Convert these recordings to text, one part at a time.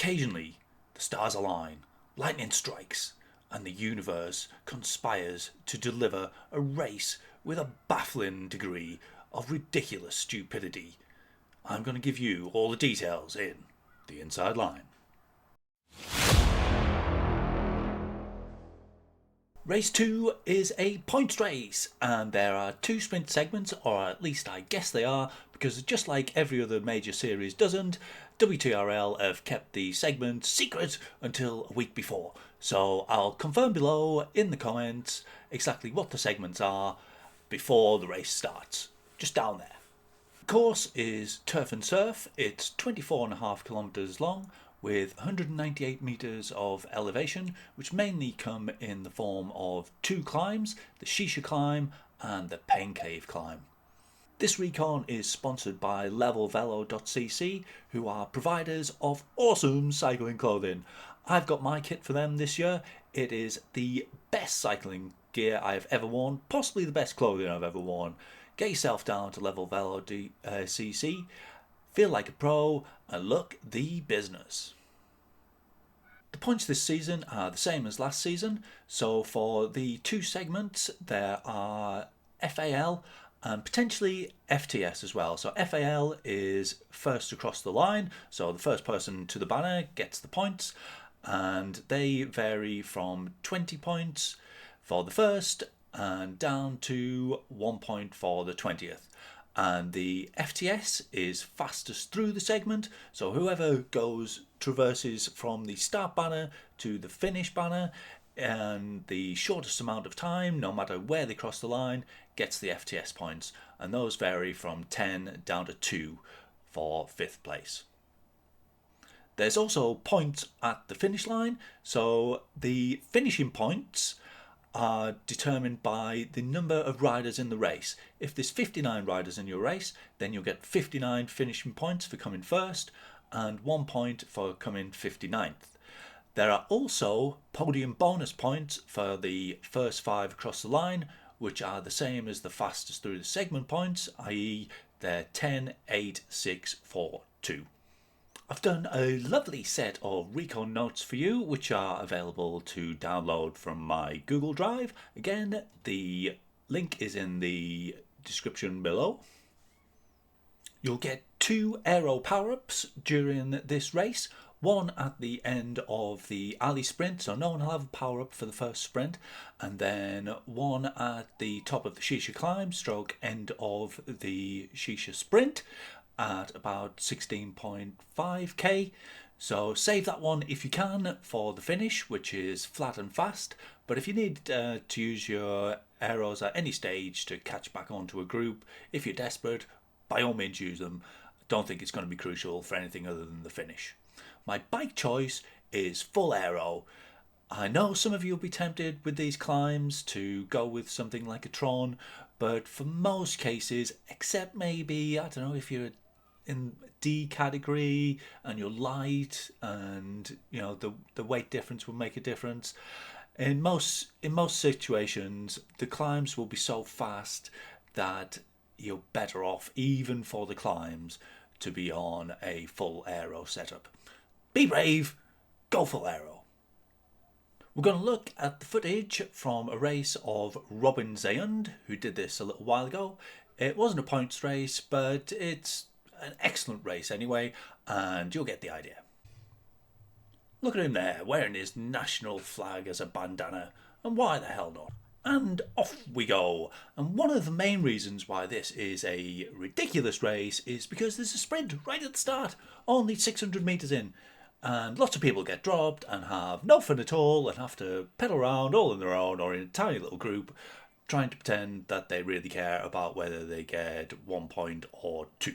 Occasionally, the stars align, lightning strikes, and the universe conspires to deliver a race with a baffling degree of ridiculous stupidity. I'm going to give you all the details in The Inside Line. Race 2 is a points race, and there are 2 sprint segments, or at least I guess they are, because just like every other major series doesn't, WTRL have kept the segment secret until a week before. So I'll confirm below in the comments exactly what the segments are before the race starts, just down there. The course is turf and surf. It's 24.5 kilometres long, with 198 metres of elevation, which mainly come in the form of 2 climbs, the Shisha climb and the Pain Cave climb. This recon is sponsored by levelvelo.cc, who are providers of awesome cycling clothing. I've got my kit for them this year. It is the best cycling gear I've ever worn, possibly the best clothing I've ever worn. Get yourself down to levelvelo.cc, feel like a pro, and look the business. The points this season are the same as last season, so for the 2 segments there are FAL and potentially FTS as well. So FAL is first across the line, so the first person to the banner gets the points, and they vary from 20 points for the first and down to 1 point for the 20th. And the FTS is fastest through the segment, so whoever traverses from the start banner to the finish banner and the shortest amount of time, no matter where they cross the line, gets the FTS points, and those vary from 10 down to 2 for 5th place. There's also points at the finish line, so the finishing points are determined by the number of riders in the race. If there's 59 riders in your race, then you'll get 59 finishing points for coming first and 1 point for coming 59th. There are also podium bonus points for the first 5 across the line, which are the same as the fastest through the segment points, i.e. they're 10, 8, 6, 4, 2. I've done a lovely set of recon notes for you, which are available to download from my Google Drive. Again, the link is in the description below. You'll get 2 aero power-ups during this race. One at the end of the alley sprint, so no one will have a power-up for the first sprint, and then one at the top of the Shisha climb, stroke end of the Shisha Sprint, at about 16.5k. So save that one if you can for the finish, which is flat and fast. But if you need to use your arrows at any stage to catch back onto a group, if you're desperate, by all means use them. I don't think it's going to be crucial for anything other than the finish. My bike choice is full aero. I know some of you will be tempted with these climbs to go with something like a Tron, but for most cases, except maybe, I don't know, if you're in D category and you're light and you know the weight difference will make a difference, in most situations the climbs will be so fast that you're better off, even for the climbs, to be on a full aero setup. Be brave, go full aero. We're going to look at the footage from a race of Robin Zayund, who did this a little while ago. It wasn't a points race, but it's an excellent race anyway, and you'll get the idea. Look at him there, wearing his national flag as a bandana, and why the hell not? And off we go. And one of the main reasons why this is a ridiculous race is because there's a sprint right at the start, only 600 metres in. And lots of people get dropped and have no fun at all and have to pedal around all on their own or in a tiny little group, trying to pretend that they really care about whether they get 1 point or 2.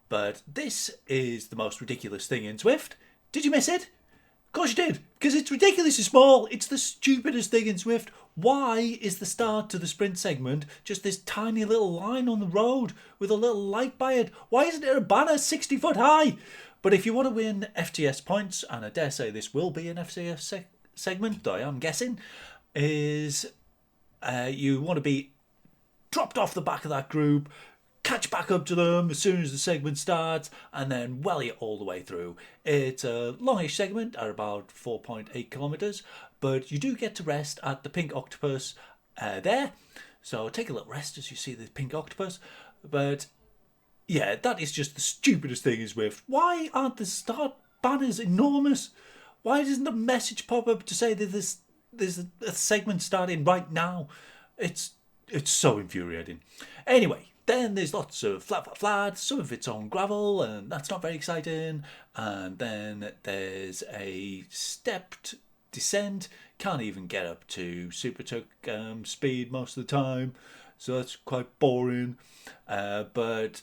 But this is the most ridiculous thing in Zwift. Did you miss it? Of course you did, because it's ridiculously small. It's the stupidest thing in Zwift. Why is the start to the sprint segment just this tiny little line on the road with a little light by it? Why isn't there a banner 60 foot high? But if you want to win FTS points, and I dare say this will be an FTS segment, I am guessing, is you want to be dropped off the back of that group, catch back up to them as soon as the segment starts, and then welly it all the way through. It's a longish segment at about 4.8 kilometres, but you do get to rest at the pink octopus there. So take a little rest as you see the pink octopus. But yeah, that is just the stupidest thing in Zwift. Why aren't the start banners enormous? Why doesn't the message pop up to say that there's a segment starting right now? It's so infuriating. Anyway, then there's lots of flat. Some of it's on gravel, and that's not very exciting. And then there's a stepped descent. Can't even get up to super tuck speed most of the time, so that's quite boring. But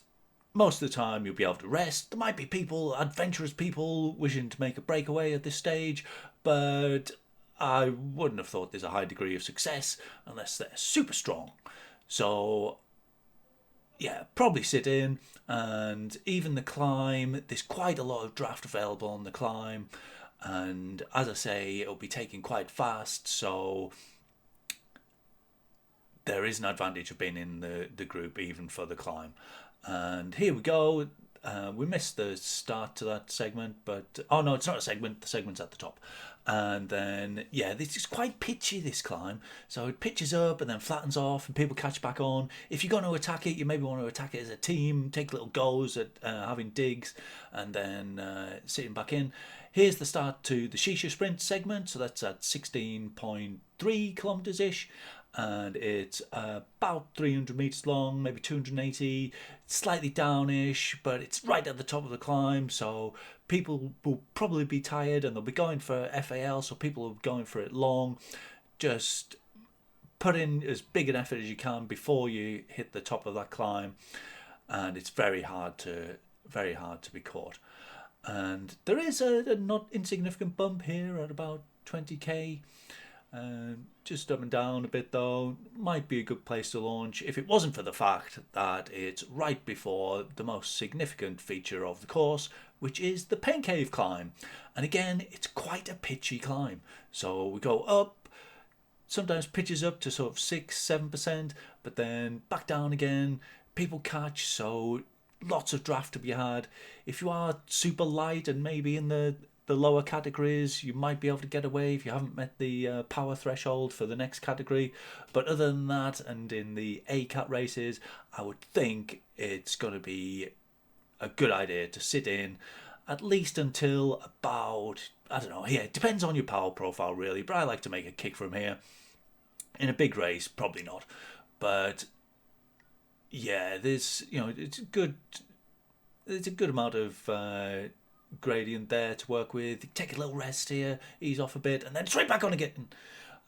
most of the time you'll be able to rest. There might be people, adventurous people, wishing to make a breakaway at this stage, but I wouldn't have thought there's a high degree of success unless they're super strong. So yeah, probably sit in. And even the climb, there's quite a lot of draft available on the climb, and as I say, it'll be taken quite fast, so there is an advantage of being in the group even for the climb. And here we go. We missed the start to that segment, but oh no, it's not a segment. The segment's at the top. And then yeah, this is quite pitchy, this climb. So it pitches up and then flattens off, and people catch back on. If you're going to attack it, you maybe want to attack it as a team. Take little goes at having digs, and then sitting back in. Here's the start to the Shisha Sprint segment. So that's at 16.3 kilometers ish. And it's about 300 meters long, maybe 280, slightly downish, but it's right at the top of the climb, so people will probably be tired and they'll be going for FAL, so people are going for it long. Just put in as big an effort as you can before you hit the top of that climb, and it's very hard to be caught. And there is a not insignificant bump here at about 20k. Just up and down a bit though. Might be a good place to launch if it wasn't for the fact that it's right before the most significant feature of the course, which is the Pain Cave climb. And again, it's quite a pitchy climb. So we go up, sometimes pitches up to sort of 6-7%, but then back down again. People catch, so lots of draft to be had. If you are super light and maybe in the lower categories, you might be able to get away if you haven't met the power threshold for the next category. But other than that, and in the A-cat races, I would think it's going to be a good idea to sit in at least until about, I don't know, yeah, it depends on your power profile really, but I like to make a kick from here. In a big race, probably not. But yeah, there's, it's a good amount of gradient there to work with. Take a little rest here, ease off a bit, and then straight back on again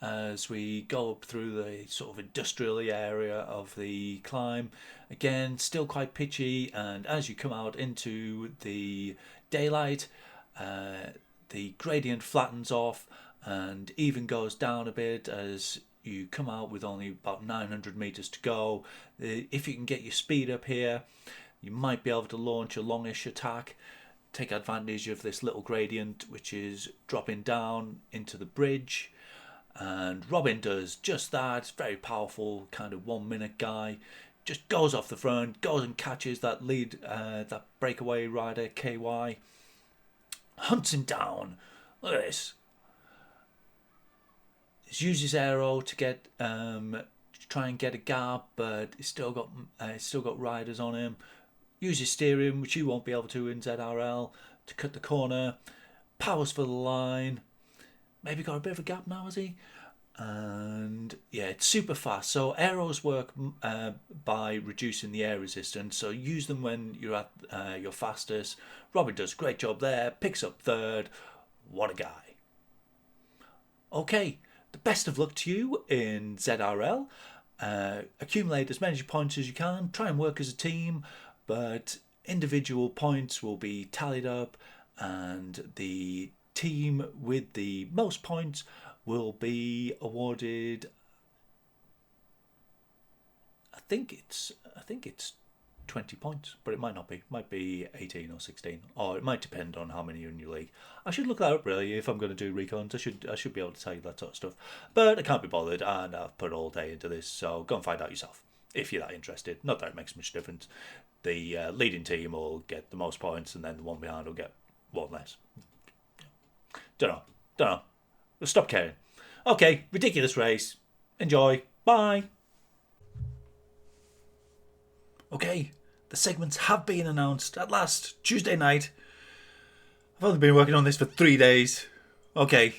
as we go up through the sort of industrial area of the climb. Again, still quite pitchy, and as you come out into the daylight, the gradient flattens off and even goes down a bit as you come out with only about 900 meters to go. If you can get your speed up here, you might be able to launch a longish attack, take advantage of this little gradient which is dropping down into the bridge. And Robin does just that. Very powerful kind of 1 minute guy, just goes off the front, goes and catches that lead, that breakaway rider KY, hunts him down. Look at this. He uses aero to get to try and get a gap, but he's still got riders on him. Uses steering, which you won't be able to in ZRL, to cut the corner. Powers for the line. Maybe got a bit of a gap now, has he? And yeah, it's super fast. So aeros work by reducing the air resistance. So use them when you're at your fastest. Robin does a great job there. Picks up third. What a guy. Okay, the best of luck to you in ZRL. Accumulate as many points as you can. Try and work as a team. But individual points will be tallied up, and the team with the most points will be awarded, I think it's 20 points, but it might not be. It might be 18 or 16, or it might depend on how many are in your league. I should look that up really if I'm going to do recons. I should be able to tell you that sort of stuff, but I can't be bothered, and I've put all day into this, so go and find out yourself. if you're that interested. Not that it makes much difference. The leading team will get the most points, and then the one behind will get one less. Don't know. Stop caring. Okay, ridiculous race. Enjoy. Bye. Okay, the segments have been announced at last, Tuesday night. I've only been working on this for 3 days. Okay,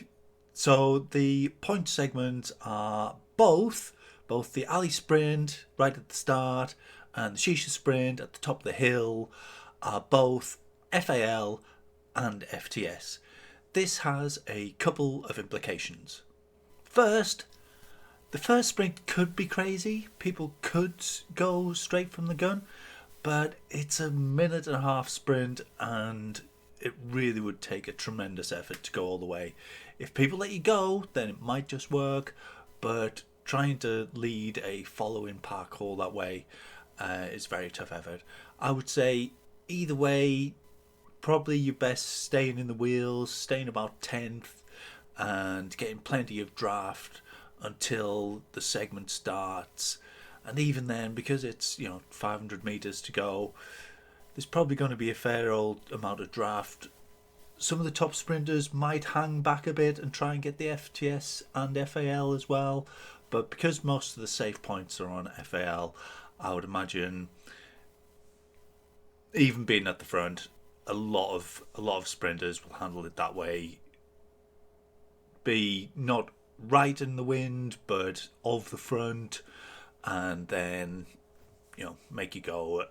so the point segments are both the alley sprint right at the start and the Shisha Sprint at the top of the hill are both FAL and FTS. This has a couple of implications. First, the first sprint could be crazy. People could go straight from the gun, but it's a 1.5-minute sprint and it really would take a tremendous effort to go all the way. If people let you go, then it might just work, but trying to lead a following parkour that way is very tough effort. I would say either way, probably you're best staying in the wheels, staying about 10th and getting plenty of draft until the segment starts. And even then, because it's 500 meters to go, there's probably going to be a fair old amount of draft. Some of the top sprinters might hang back a bit and try and get the FTS and FAL as well, but because most of the safe points are on FAL, I would imagine, even being at the front, a lot of sprinters will handle it that way. Be not right in the wind, but of the front, and then make you go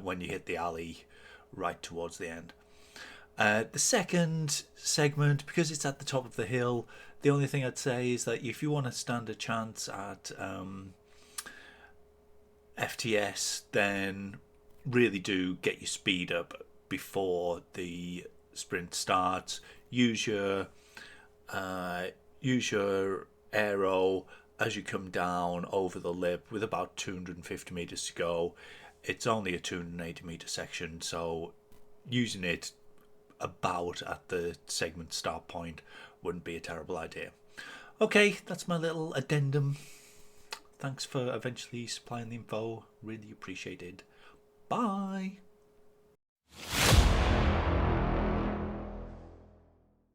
when you hit the alley right towards the end. The second segment, because it's at the top of the hill, the only thing I'd say is that if you want to stand a chance at FTS, then really do get your speed up before the sprint starts. Use your aero as you come down over the lip with about 250 meters to go. It's only a 280 meter section, so using it about at the segment start point wouldn't be a terrible idea. Okay, that's my little addendum. Thanks for eventually supplying the info. Really appreciated. Bye.